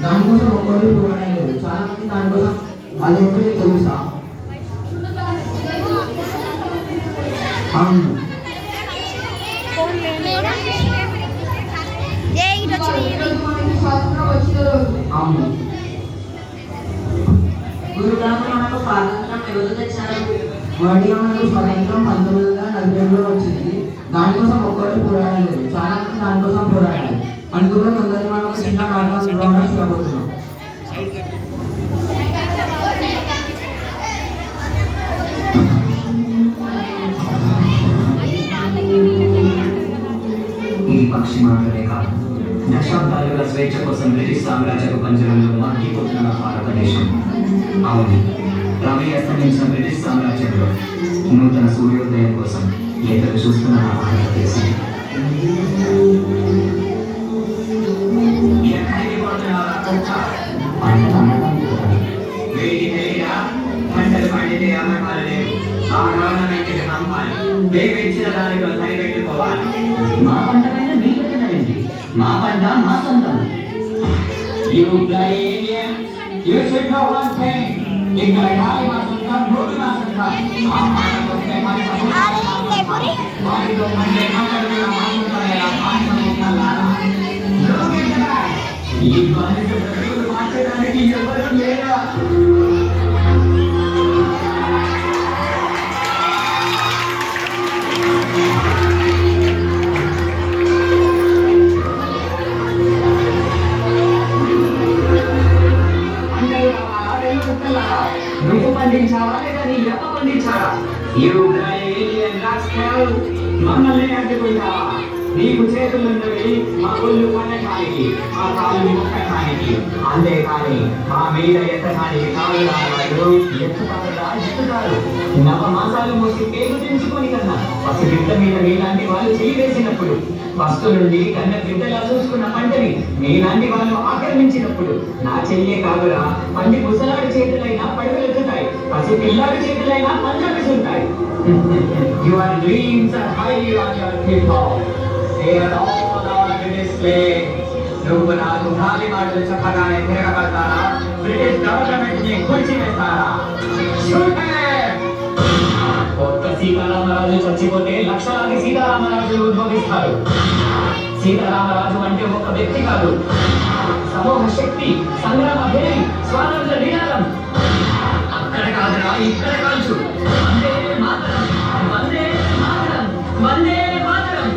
దానికోసం ఒక్కరు పోరాడలేదు. చాలా మంది దానికోసం అదేంటో తెలుసా? అవును, అవును. మనకు స్వాతంత్రం ఎవరు తెచ్చారు? మొదటిగా మనకు స్వతంత్రం 1947లో వచ్చింది. దానికోసం ఒక్కరు పోరాడలేదు. చాలా మంది దానికోసం పోరాడారు. అందులో కొందరు మనకు చిన్న కారణం చూడబోతున్నాం. ఈ పక్షి మాత్రమే కాదు, దశాబ్దాలుగా స్వేచ్ఛ కోసం బ్రిటిష్ సామ్రాజ్యపు పంజరంలో మగ్గిపోతున్న భారతదేశం. అవును, రవి అస్తమించిన బ్రిటిష్ సామ్రాజ్యంలో నూతన సూర్యోదయం కోసం ఎదురు చూస్తున్న భారతదేశం. పంటలు పండితే అమ్మకాలు లేవు. ఆ గవర్నమెంట్కి పంపాలి. ఇచ్చిన దానిలో సరిపెట్టుకోవాలి. మా పంట పైన మీరు పెట్టదండి. మా పంట మా సొంతం. ఇక్కడ గాలి మా సొంతం, భూమి మా సొంతం. ఆ పంట వస్తే మరి వారితో పండే పంటలు కూడా మా సొంతమేలా పాఠశాల ఈ బాధ్యత ప్రజలు మార్చడానికి ఎవరు లేరా? నువ్వు పండించావా లేదా నీ ఎప్ప పండించారా? మమ్మల్ని అడ్డుకుంటావా? నీకు చేతులున్నవి మా ఒళ్ళు పండటానికి, మా కాళ్ళు మొక్కటానికి, అంతేకాని మా మీద ఎత్తడానికి కాళ్ళు రావాళ్ళు. ఎత్తుతారు. నవమాసాలు మోసి పేరు తెంచుకొని కన్నా పసిబిడ్డ మీద మీలాంటి వాళ్ళు చేయి వేసినప్పుడు, ఫస్ట్ నుండి కన్న బిడ్డలా చూసుకున్న పంటని మీలాంటి వాళ్ళు ఆక్రమించినప్పుడు నా చెయ్యే కాదురా, పండి ముసలాడి చేతులైనా పడగలెత్తుతాయి, పసి పిల్లాడి చేతులైనా పంజాబిస్తుంటాయి. Your dreams are high on your people. They are all on display. నువ్వు నాకు గాలి మాటలు చెప్పగానే తిరగబడతారా? బ్రిటిష్ గవర్నమెంట్ ని కూల్చివేస్తారా? కొత్త సీతారామరాజు చచ్చిపోతే లక్షలాది సీతారామరాజులు ఉద్భవిస్తారు. సీతారామరాజు అంటే ఒక వ్యక్తి కాదు, సమూహ శక్తి, సంగ్రామ భేరి, స్వాతంత్ర నినాదం. అక్కడ కాదురా, ఇక్కడ కాల్చు. వందే మాతరం, వందే మాతరం, వందే మాతరం.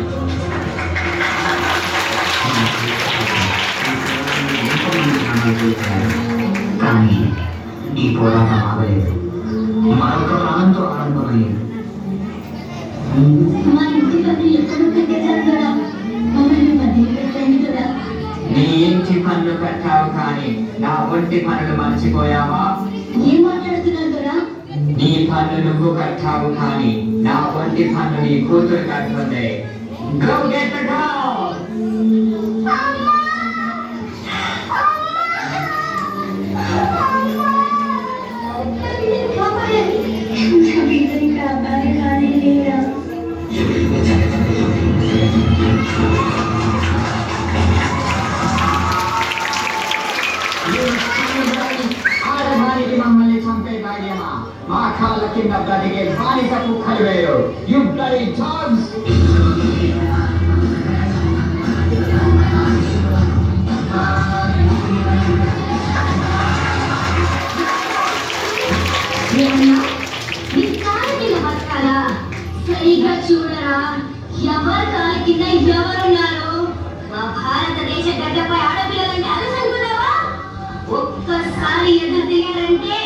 కానీ ఈ పోరాటం ఆగలేదు. మరొక ప్రాణంతో ఆరంభమయ్యేది. నీ ఇంటి పనులు కట్టావు కానీ నా ఒంటి పనులు మర్చిపోయావా? ఏం మాట్లాడుతున్నారా? నీ పనులు నువ్వు కట్టావు కానీ నా ఒంటి పనులు నీ కూతురు కట్టుకుంది. Go get the girl! ఆడదానికి మమ్మల్ని చంపే ధైర్యమా? మా కాళ్ళ కింద బ్రతికే బానిస కుక్కలు వేరు. You bloody dogs! సరిగా చూడరా, ఎవరు కాలి కింద ఎవరున్నారు? మా భారతదేశ గడ్డపై ఆడపిల్లలంటే అలసనుకున్నావా? ఒక్కసారి ఎదురు దిగారంటే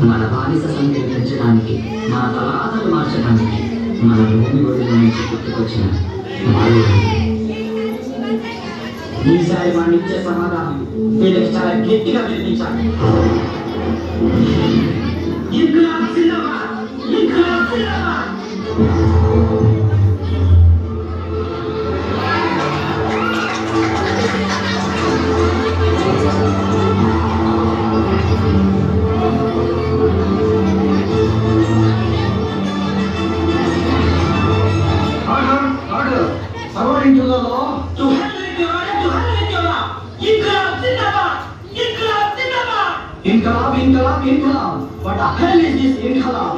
మన బానిస సంఖ్యను పెంచడానికి, మన తలరాతలు మార్చడానికి, మన భూమి ఒడిలో నుంచి పుట్టుకొచ్చిన ఈసారి మన ఇచ్చే సమాధానం వీళ్ళకి చాలా గట్టిగా వినిపించాలి. ఇంక్లాబ్ జిందాబాద్! ఇంక్లాబ్ జిందాబాద్! ఇన్కలాబ్ ఇన్కలాబ్ ఇన్కలాబ్ what the hell is this ఇన్కలాబ్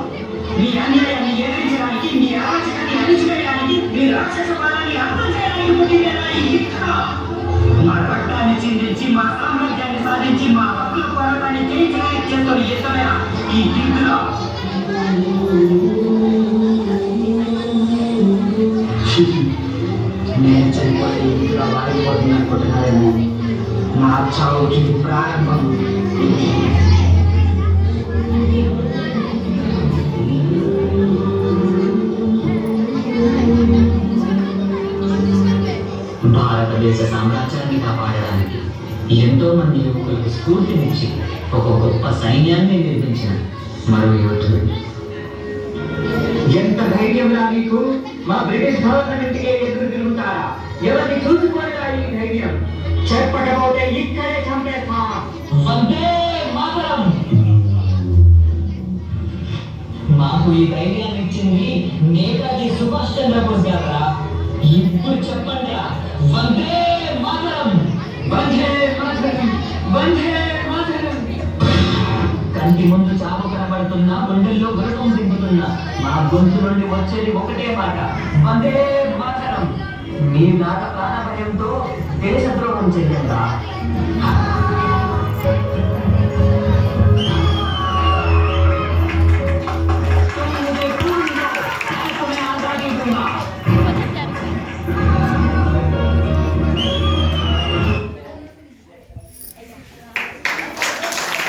నీ అన్యాయాన్ని ఎదిరించడానికి నీ అరాచకాన్ని అణిచివేయడానికి నీ రాక్షస పాలనని అంతం చేయడానికి పుట్టిందేనా ఈ ఇన్కలాబ్ మా రక్తాన్ని చిందించి మా సామ్రాజ్యాన్ని సాధించి మా హక్కుల పోరాటాన్ని జయించడానికి చేస్తున్న యుద్ధమేనా ఈ ఇన్కలాబ్ నేను చనిపోతే ఇంకా వాడిపోతుంది అనుకుంటున్నారేమో నా చావుకి ప్రారంభం భారతదేశ సామ్రాజ్యాన్ని కాపాడడానికి ఎంతో మంది యువకులకు స్ఫూర్తినిచ్చి ఒక గొప్ప సైన్యాన్ని నిర్మించిన మరో యోధుడు. ఎంత ధైర్యంలా మీకు మా బ్రిటిష్ గవర్నమెంట్కే ఎదురు తిరుగుతారా? ఎవరిని చూసుకోలేదా ఈ ధైర్యం? చెప్పకపోతే ఇక్కడే చంపేస్తా. వందే మాతరం. మాకు ఈ ధైర్యాన్ని ఇచ్చింది నేతాజీ సుభాష్ చంద్రబోస్ గారా. ఇప్పుడు చెప్పండి, వందే మాతరం. వందే మాతరం, వందే మాతరం. కంటి ముందు చాపు కనబడుతున్నా, గుండెల్లో గురకం దింపుతున్నా మా గొంతు నుండి వచ్చేది ఒకటే మాట, వందే మాతరం. మీ దాకా ప్రాణ భయంతో దేశద్రోహం చెయ్యంగా